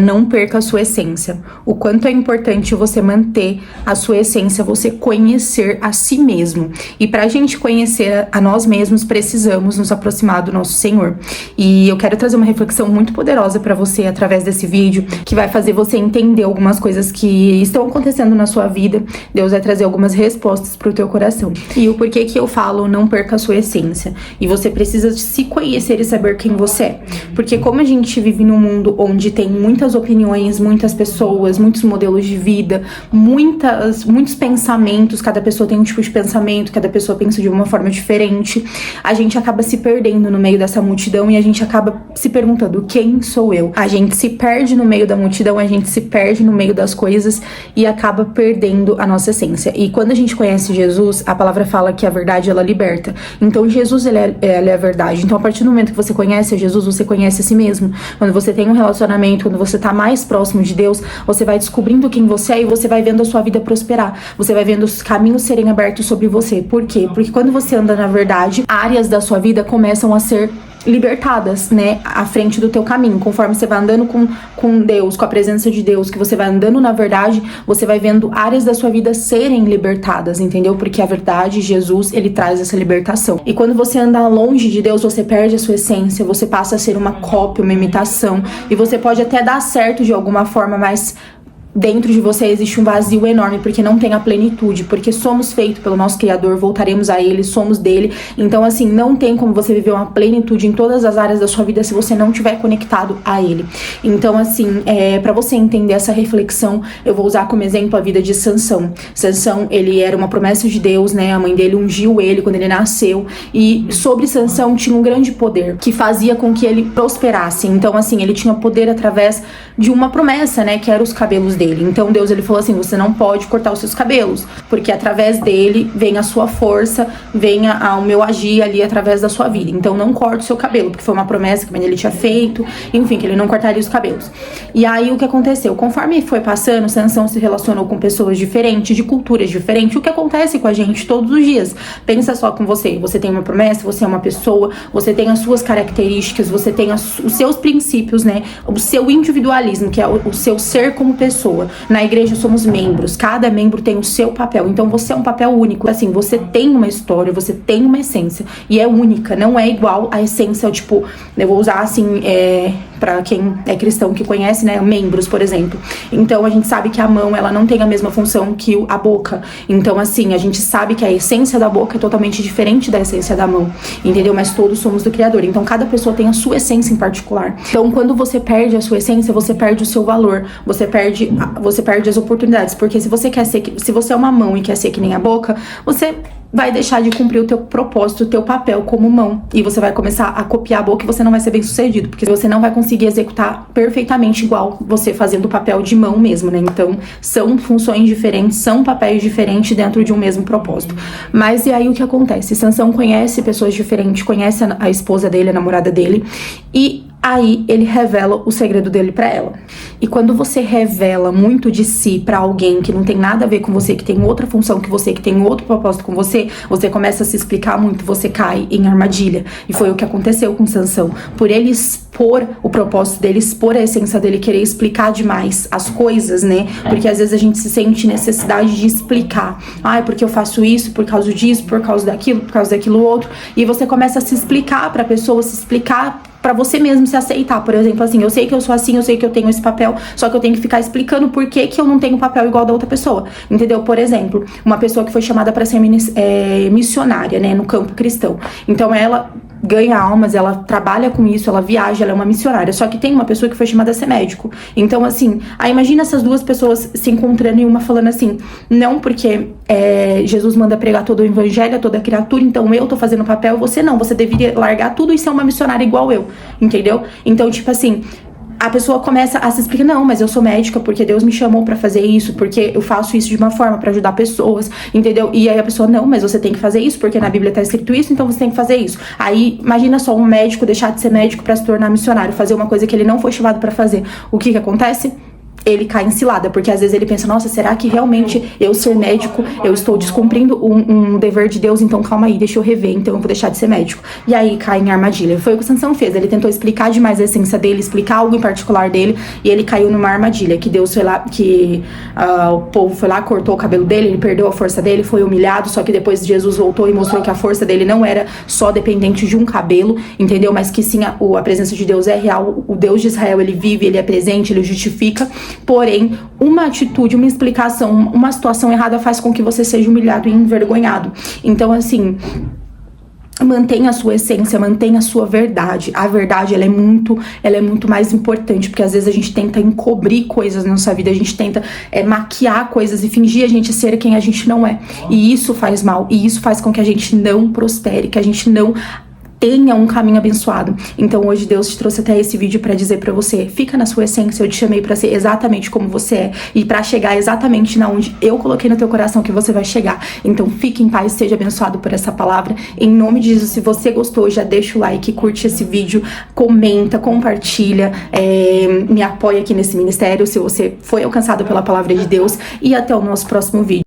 Não perca a sua essência. O quanto é importante você manter a sua essência, você conhecer a si mesmo. E pra gente conhecer a nós mesmos, precisamos nos aproximar do nosso Senhor. E eu quero trazer uma reflexão muito poderosa pra você através desse vídeo, que vai fazer você entender algumas coisas que estão acontecendo na sua vida. Deus vai trazer algumas respostas pro teu coração. E o porquê que eu falo, não perca a sua essência. E você precisa se conhecer e saber quem você é. Porque como a gente vive num mundo onde tem muitas opiniões, muitas pessoas, muitos modelos de vida, muitos pensamentos, cada pessoa tem um tipo de pensamento, cada pessoa pensa de uma forma diferente, a gente acaba se perdendo no meio dessa multidão e a gente acaba se perguntando, quem sou eu? A gente se perde no meio da multidão, a gente se perde no meio das coisas e acaba perdendo a nossa essência. E quando a gente conhece Jesus, a palavra fala que a verdade, ela liberta. Então Jesus, ele é a verdade. Então a partir do momento que você conhece Jesus, você conhece a si mesmo. Quando você tem um relacionamento, quando você tá mais próximo de Deus, você vai descobrindo quem você é e você vai vendo a sua vida prosperar. Você vai vendo os caminhos serem abertos sobre você. Por quê? Porque quando você anda na verdade, áreas da sua vida começam a ser libertadas, né, à frente do teu caminho. Conforme você vai andando com Deus, com a presença de Deus, que você vai andando na verdade, você vai vendo áreas da sua vida serem libertadas, entendeu? Porque a verdade, Jesus, ele traz essa libertação. E quando você anda longe de Deus, você perde a sua essência, você passa a ser uma cópia, uma imitação, e você pode até dar certo de alguma forma, mas dentro de você existe um vazio enorme, porque não tem a plenitude, porque somos feitos pelo nosso Criador, voltaremos a Ele, somos dele. Então assim, não tem como você viver uma plenitude em todas as áreas da sua vida se você não estiver conectado a Ele. Então assim, pra você entender essa reflexão, eu vou usar como exemplo a vida de Sansão. Sansão, ele era uma promessa de Deus, né? A mãe dele ungiu ele quando ele nasceu, e sobre Sansão tinha um grande poder, que fazia com que ele prosperasse. Então assim, ele tinha poder através de uma promessa, né? Que eram os cabelos dele. Então Deus, ele falou assim, você não pode cortar os seus cabelos, porque através dele vem a sua força, vem o meu agir ali através da sua vida. Então não corte o seu cabelo, porque foi uma promessa que ele tinha feito, enfim, que ele não cortaria os cabelos. E aí o que aconteceu? Conforme foi passando, Sansão se relacionou com pessoas diferentes, de culturas diferentes, o que acontece com a gente todos os dias. Pensa só com você, você tem uma promessa, você é uma pessoa, você tem as suas características, você tem os seus princípios, né? O seu individualismo, que é o seu ser como pessoa. Na igreja somos membros, cada membro tem o seu papel, então você é um papel único, assim, você tem uma história, você tem uma essência, e é única, não é igual a essência, tipo, eu vou usar assim, pra quem é cristão que conhece, né, membros, por exemplo. Então a gente sabe que a mão, ela não tem a mesma função que a boca, então assim, a gente sabe que a essência da boca é totalmente diferente da essência da mão, entendeu? Mas todos somos do Criador, então cada pessoa tem a sua essência em particular. Então quando você perde a sua essência, você perde o seu valor, você perde as oportunidades, porque se você é uma mão e quer ser que nem a boca, você vai deixar de cumprir o teu propósito, o teu papel como mão, e você vai começar a copiar a boca e você não vai ser bem sucedido, porque você não vai conseguir executar perfeitamente igual você fazendo o papel de mão mesmo, né? Então são funções diferentes, são papéis diferentes dentro de um mesmo propósito. Mas e aí o que acontece? Sansão conhece pessoas diferentes, conhece a esposa dele, a namorada dele, e aí ele revela o segredo dele pra ela. E quando você revela muito de si pra alguém que não tem nada a ver com você, que tem outra função que você, que tem outro propósito com você, você começa a se explicar muito, você cai em armadilha. E foi o que aconteceu com Sansão. Por ele expor o propósito dele, expor a essência dele, querer explicar demais as coisas, né? Porque às vezes a gente se sente necessidade de explicar. Ah, porque eu faço isso, por causa disso, por causa daquilo outro. E você começa a se explicar pra pessoa, se explicar pra você mesmo se aceitar. Por exemplo, assim, eu sei que eu sou assim, eu sei que eu tenho esse papel, só que eu tenho que ficar explicando por que eu não tenho papel igual da outra pessoa, entendeu? Por exemplo, uma pessoa que foi chamada pra ser missionária, né, no campo cristão. Então ela ganha almas, ela trabalha com isso, ela viaja, ela é uma missionária. Só que tem uma pessoa que foi chamada a ser médico. Então, assim, aí imagina essas duas pessoas se encontrando e uma falando assim, não porque Jesus manda pregar todo o evangelho a toda criatura, então eu tô fazendo papel, você não, você deveria largar tudo e ser uma missionária igual eu, entendeu? Então, tipo assim, a pessoa começa a se explicar, não, mas eu sou médica porque Deus me chamou pra fazer isso, porque eu faço isso de uma forma pra ajudar pessoas, entendeu? E aí a pessoa, não, mas você tem que fazer isso porque na Bíblia tá escrito isso, então você tem que fazer isso. Aí, imagina só um médico deixar de ser médico pra se tornar missionário, fazer uma coisa que ele não foi chamado pra fazer. O que acontece? ele cai em cilada, porque às vezes ele pensa, nossa, será que realmente eu ser médico, eu estou descumprindo um dever de Deus, então calma aí, deixa eu rever, então eu vou deixar de ser médico. E aí cai em armadilha. Foi o que o Sansão fez, ele tentou explicar demais a essência dele, explicar algo em particular dele, e ele caiu numa armadilha, que Deus foi lá, o povo foi lá, cortou o cabelo dele, ele perdeu a força dele, foi humilhado, só que depois Jesus voltou e mostrou que a força dele não era só dependente de um cabelo, entendeu? Mas que sim, a presença de Deus é real, o Deus de Israel, ele vive, ele é presente, ele justifica. Porém, uma atitude, uma explicação, uma situação errada faz com que você seja humilhado e envergonhado. Então, assim, mantenha a sua essência, mantenha a sua verdade. A verdade, ela é muito mais importante, porque às vezes a gente tenta encobrir coisas na nossa vida, a gente tenta maquiar coisas e fingir a gente ser quem a gente não é. E isso faz mal, e isso faz com que a gente não prospere, que a gente não tenha um caminho abençoado. Então hoje Deus te trouxe até esse vídeo pra dizer pra você, fica na sua essência, eu te chamei pra ser exatamente como você é e pra chegar exatamente na onde eu coloquei no teu coração que você vai chegar. Então fique em paz, seja abençoado por essa palavra. Em nome de Jesus, se você gostou, já deixa o like, curte esse vídeo, comenta, compartilha, me apoia aqui nesse ministério se você foi alcançado pela palavra de Deus, e até o nosso próximo vídeo.